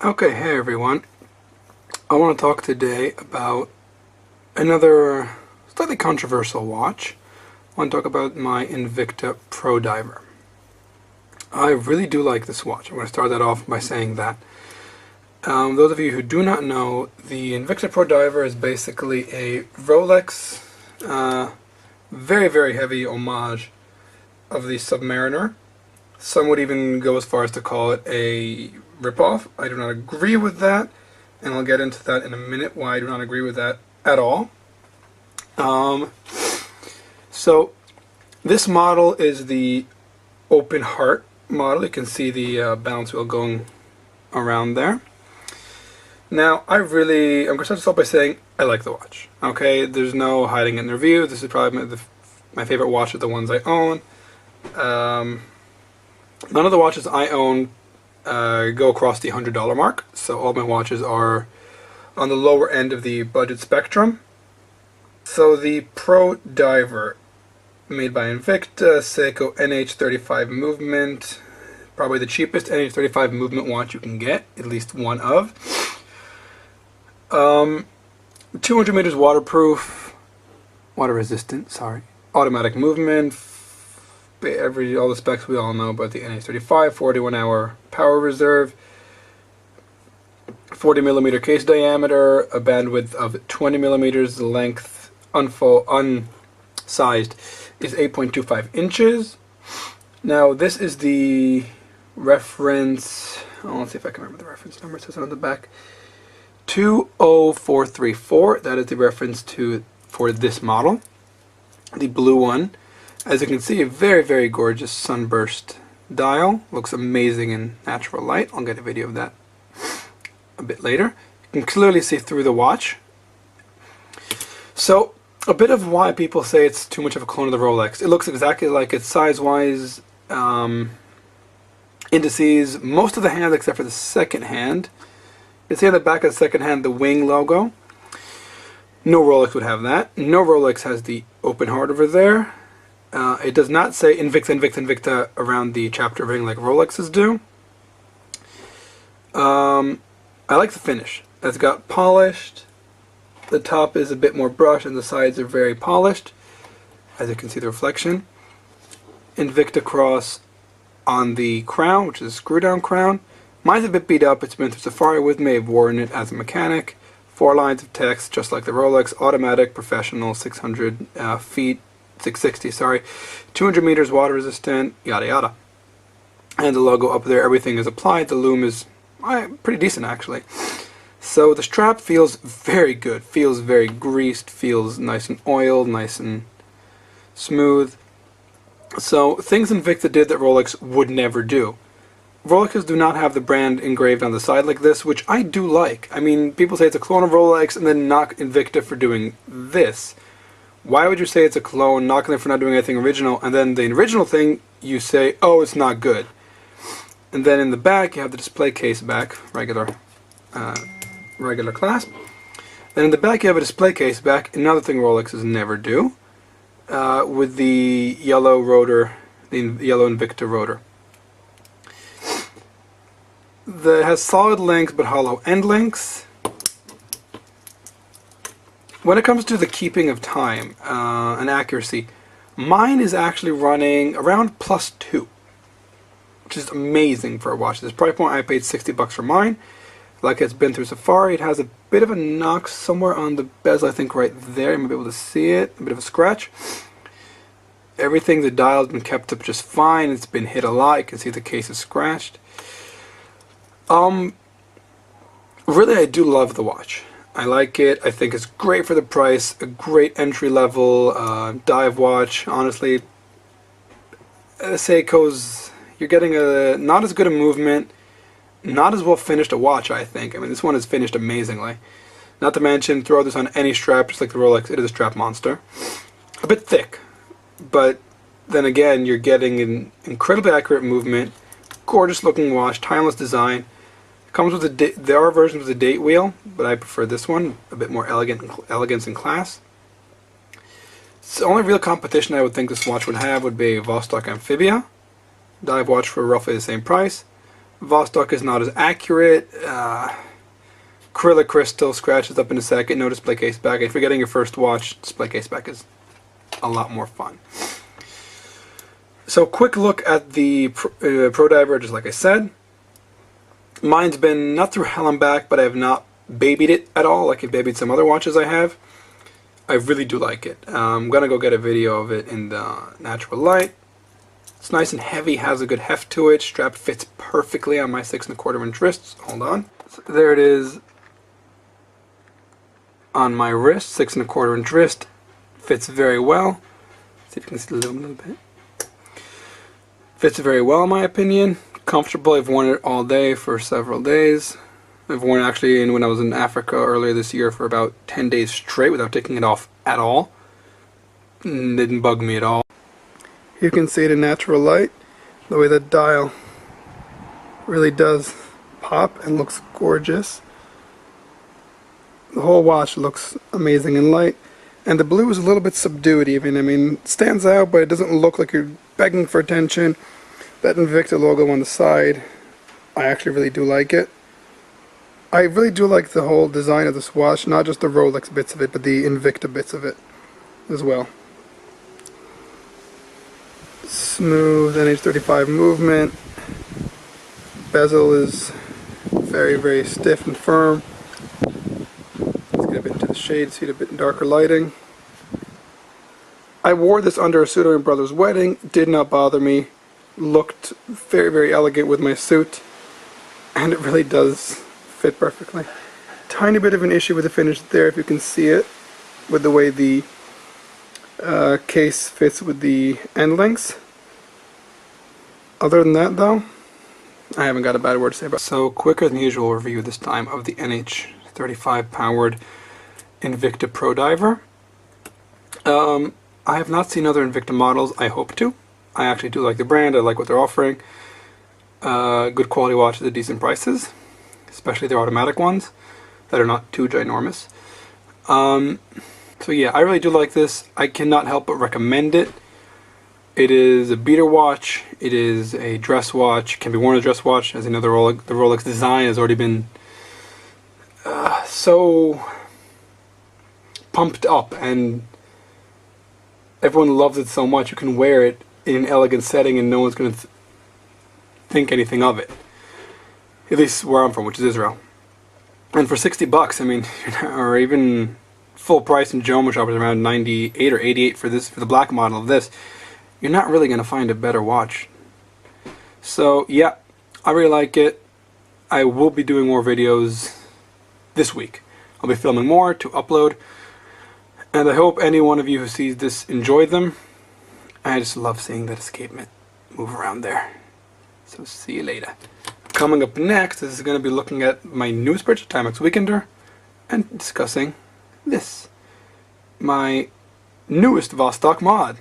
Okay, hey everyone. I want to talk today about another slightly controversial watch. I want to talk about my Invicta Pro Diver. I really do like this watch. I'm going to start that off by saying that. Those of you who do not know, the Invicta Pro Diver is basically a Rolex, very, very heavy homage of the Submariner. Some would even go as far as to call it a ripoff. I do not agree with that, and I'll get into that in a minute why I do not agree with that at all. So this model is the open heart model. You can see the balance wheel going around there. Now, I'm going to start this off by saying I like the watch. Okay, there's no hiding it in the review. This is probably my favorite watch of the ones I own. None of the watches I own go across the $100 mark, so all my watches are on the lower end of the budget spectrum. So the Pro Diver, made by Invicta, Seiko NH35 movement, probably the cheapest NH35 movement watch you can get, at least one of. 200 meters waterproof, water resistant, sorry, automatic movement. All the specs we all know about the NH35, 41 hour power reserve, 40 millimeter case diameter, a bandwidth of 20 millimeters, the length unsized is 8.25 inches. Now this is the reference, let's see if I can remember the reference number, it says it on the back, 20434, that is the reference for this model, the blue one. As you can see, a very, very gorgeous sunburst dial. Looks amazing in natural light. I'll get a video of that a bit later. You can clearly see through the watch. So, a bit of why people say it's too much of a clone of the Rolex. It looks exactly like it size-wise, indices, most of the hands except for the second hand. You can see on the back of the second hand the wing logo. No Rolex would have that. No Rolex has the open heart over there. It does not say Invicta, Invicta, Invicta around the chapter ring like Rolexes do. I like the finish. It's got polished. The top is a bit more brushed and the sides are very polished. As you can see the reflection. Invicta cross on the crown, which is a screw down crown. Mine's a bit beat up. It's been through Safari with me. I've worn it as a mechanic. 4 lines of text just like the Rolex. Automatic, professional, 600 feet. 660, sorry, 200 meters water resistant, yada yada. And the logo up there, everything is applied. The loom is pretty decent actually. So the strap feels very good, feels very greased, feels nice and oiled, nice and smooth. So things Invicta did that Rolex would never do. Rolexes do not have the brand engraved on the side like this, which I do like. I mean, people say it's a clone of Rolex and then knock Invicta for doing this. Why would you say it's a clone, knocking them for not doing anything original, and then the original thing you say, oh, it's not good? And then in the back you have the display case back, regular clasp. Then in the back you have a display case back, another thing Rolexes never do, with the yellow rotor, the yellow Invicta rotor. It has solid links but hollow end links. When it comes to the keeping of time and accuracy, mine is actually running around +2, which is amazing for a watch. This price point, I paid $60 for mine. Like it's been through Safari, it has a bit of a knock somewhere on the bezel, I think right there. You might be able to see it, a bit of a scratch. Everything, the dial's been kept up just fine. It's been hit a lot. You can see the case is scratched. Really, I do love the watch. I like it. I think it's great for the price. A great entry-level dive watch. Honestly, Seiko's, you're getting a not as good a movement, not as well finished a watch, I think. I mean, this one is finished amazingly. Not to mention, throw this on any strap, just like the Rolex. It is a strap monster. A bit thick, but then again, you're getting an incredibly accurate movement, gorgeous-looking watch, timeless design. Comes with there are versions with a date wheel, but I prefer this one, a bit more elegance and class. So the only real competition I would think this watch would have would be a Vostok Amphibia dive watch for roughly the same price, Vostok is not as accurate. Acrylic crystal scratches up in a second. No display case back. If you're getting your first watch, display case back is a lot more fun. So quick look at the Pro Diver, just like I said. Mine's been not through hell and back, but I have not babied it at all like I babied some other watches I have. I really do like it. I'm gonna go get a video of it in the natural light. It's nice and heavy, has a good heft to it. Strap fits perfectly on my 6 1/4 inch wrists. Hold on. So there it is on my wrist, 6 1/4 inch wrist. Fits very well. See if you can see the lume a little bit. Fits very well in my opinion. Comfortable. I've worn it all day for several days. I've worn it actually when I was in Africa earlier this year for about 10 days straight without taking it off at all. It didn't bug me at all. You can see it in natural light, the way the dial really does pop and looks gorgeous. The whole watch looks amazing in light, and the blue is a little bit subdued even. I mean, it stands out, but it doesn't look like you're begging for attention. That Invicta logo on the side, I actually really do like it. I really do like the whole design of this watch, not just the Rolex bits of it, but the Invicta bits of it as well. Smooth NH35 movement. Bezel is very, very stiff and firm. Let's get a bit into the shade, see it a bit in darker lighting. I wore this under a suit at my brother's wedding. Did not bother me. Looked very, very elegant with my suit, and it really does fit perfectly. Tiny bit of an issue with the finish there, if you can see it, with the way the case fits with the end links. Other than that though, I haven't got a bad word to say about it. So quicker than usual review this time of the NH35 powered Invicta Pro Diver. I have not seen other Invicta models. I hope to. I actually do like the brand. I like what they're offering. Good quality watches at decent prices, especially their automatic ones that are not too ginormous. So yeah, I really do like this. I cannot help but recommend it. It is a beater watch. It is a dress watch. Can be worn as a dress watch. As you know, the Rolex design has already been so pumped up, and everyone loves it so much. You can wear it in an elegant setting and no one's going to think anything of it. At least where I'm from, which is Israel. And for 60 bucks, I mean, or even full price in Joma Shop is around 98 or 88 for this, for the black model of this, you're not really going to find a better watch. So yeah, I really like it. I will be doing more videos this week. I'll be filming more to upload, and I hope any one of you who sees this enjoyed them. I just love seeing that escapement move around there. So see you later. Coming up next is going to be looking at my newest purchase, Timex Weekender, and discussing this, my newest Vostok mod.